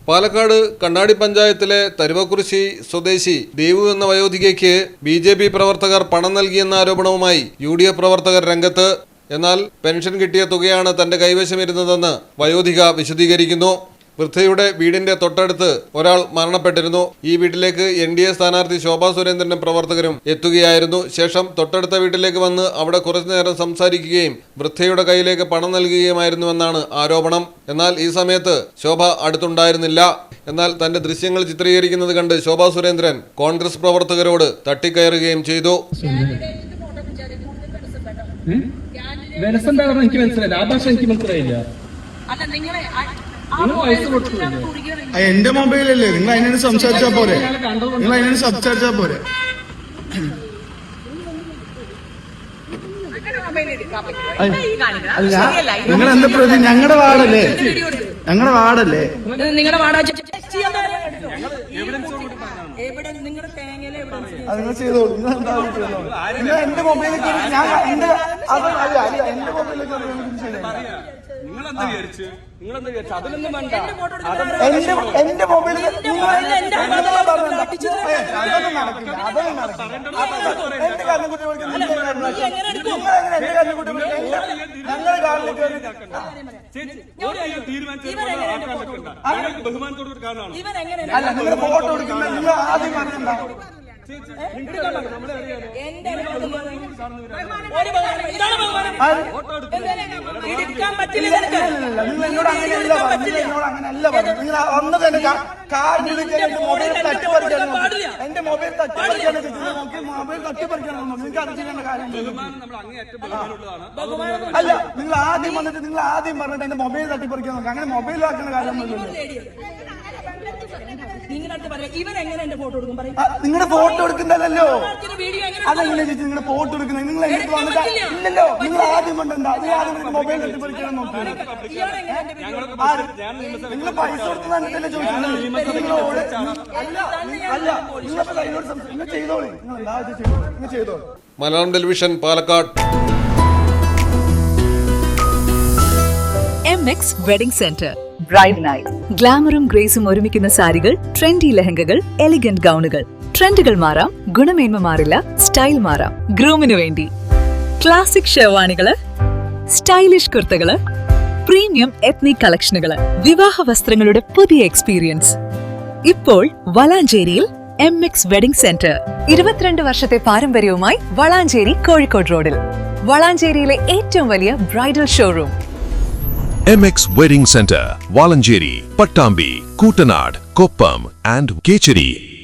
പാലക്കാട് കണ്ണാടി പഞ്ചായത്തിലെ തരുവക്കുറിശി സ്വദേശി ദേവു എന്ന വയോധികയ്ക്ക് BJP പ്രവർത്തകർ പണം നൽകിയെന്ന ആരോപണവുമായി UDF പ്രവർത്തകർ രംഗത്ത്. എന്നാൽ പെൻഷൻ കിട്ടിയ തുകയാണ് തന്റെ കൈവശമിരുന്നതെന്ന് വയോധിക വിശദീകരിക്കുന്നു. വൃദ്ധയുടെ വീടിന്റെ തൊട്ടടുത്ത് ഒരാൾ മരണപ്പെട്ടിരുന്നു. ഈ വീട്ടിലേക്ക് NDA സ്ഥാനാർത്ഥി ശോഭാ സുരേന്ദ്രനും പ്രവർത്തകരും എത്തുകയായിരുന്നു. ശേഷം തൊട്ടടുത്ത വീട്ടിലേക്ക് വന്ന് അവിടെ കുറച്ചു നേരം സംസാരിക്കുകയും വൃദ്ധയുടെ കയ്യിലേക്ക് പണം നൽകുകയുമായിരുന്നുവെന്നാണ് ആരോപണം. എന്നാൽ ഈ സമയത്ത് ശോഭ അടുത്തുണ്ടായിരുന്നില്ല. എന്നാൽ തന്റെ ദൃശ്യങ്ങൾ ചിത്രീകരിക്കുന്നത് കണ്ട് ശോഭാ സുരേന്ദ്രൻ കോൺഗ്രസ് പ്രവർത്തകരോട് തട്ടിക്കയറുകയും ചെയ്തു. എന്റെ മൊബൈലല്ലേ, നിങ്ങൾ അതിനോട് സംസാരിച്ചാ പോരെ, നിങ്ങൾ അതിനോട് സംസാരിച്ചാ പോരെ. നിങ്ങൾ എന്താ പ്രതി? ഞങ്ങളുടെ വാർഡല്ലേ, ഞങ്ങളുടെ വാർഡല്ലേ. അത് നിങ്ങൾ ചെയ്തോളൂ. നിങ്ങൾ എന്റെ മൊബൈലിലേക്ക് എന്റെ മൊബൈലിലേക്ക് എന്റെ മൊബൈലിൽ അല്ല, നിങ്ങൾ ഫോട്ടോ എടുക്കുന്ന നിങ്ങൾ ആദ്യം പറഞ്ഞിട്ടുണ്ടാവും. നിങ്ങളോട് അങ്ങനെയല്ല പറഞ്ഞു. നിങ്ങൾ അന്ന് തന്നെ മൊബൈൽ തട്ടിപ്പറിക്കാൻ നോക്കി. എന്റെ മൊബൈൽ തട്ടിപ്പറിക്കാൻ നോക്കി. മൊബൈൽ തട്ടിപ്പറിക്കാൻ നോക്കി. നിങ്ങൾക്ക് അറിയിക്കേണ്ട കാര്യം അല്ല. നിങ്ങൾ ആദ്യം വന്നിട്ട് നിങ്ങൾ ആദ്യം പറഞ്ഞിട്ട് എന്റെ മൊബൈൽ തട്ടിപ്പറിക്കാൻ നോക്കി. അങ്ങനെ മൊബൈലാക്കുന്ന കാര്യമൊന്നുമില്ലല്ലോ. നിങ്ങളുടെ ഫോട്ടോ എടുക്കുന്നതല്ലോ. അതെങ്ങനെ ചേച്ചി നിങ്ങളുടെ ഫോട്ടോ എടുക്കുന്നത്? നിങ്ങൾ എനിക്ക് വന്നിട്ട് ഇല്ലല്ലോ. നിങ്ങൾ ആദ്യം കണ്ടെന്താ ആദ്യം മൊബൈൽ തട്ടിപ്പറിക്കാൻ നോക്കി. നിങ്ങൾ പൈസ കൊടുത്ത് തന്നിട്ടല്ലേ ചോദിക്കുന്നത്? നിങ്ങളോട് അല്ല, നിങ്ങൾ ചെയ്തോളൂ. നിങ്ങൾ എല്ലാ ചെയ്തോളൂ, നിങ്ങൾ ചെയ്തോളൂ. Malayalam television, Palakkad. MX wedding centre. Bride night. ഗ്ലാമറും ഗ്രേസും ഒരുമിക്കുന്ന സാരികൾ, ട്രെൻഡി ലെഹങ്കകൾ, എലിഗന്റ് ഗൗണുകൾ. ട്രെൻഡുകൾ മാറാം, ഗുണമേന്മ മാറില്ല, സ്റ്റൈൽ മാറാം. ഗ്രൂമിന് വേണ്ടി ക്ലാസിക് ഷെർവാണികള്, സ്റ്റൈലിഷ് കുർത്തകള്, പ്രീമിയം എത്നിക് കളക്ഷനുകള്, വിവാഹ വസ്ത്രങ്ങളുടെ പുതിയ എക്സ്പീരിയൻസ് ഇപ്പോൾ വളാഞ്ചേരിയിൽ. MX wedding centre. 22 വർഷത്തെ പാരമ്പര്യവുമായി വളാഞ്ചേരി, കോഴിക്കോട് റോഡിൽ. വളാഞ്ചേരിയിലെ ഏറ്റവും വലിയ bridal showroom. MX Wedding Center, Valanjeri, Pattambi, Kutanad, Koppam and Kecheri.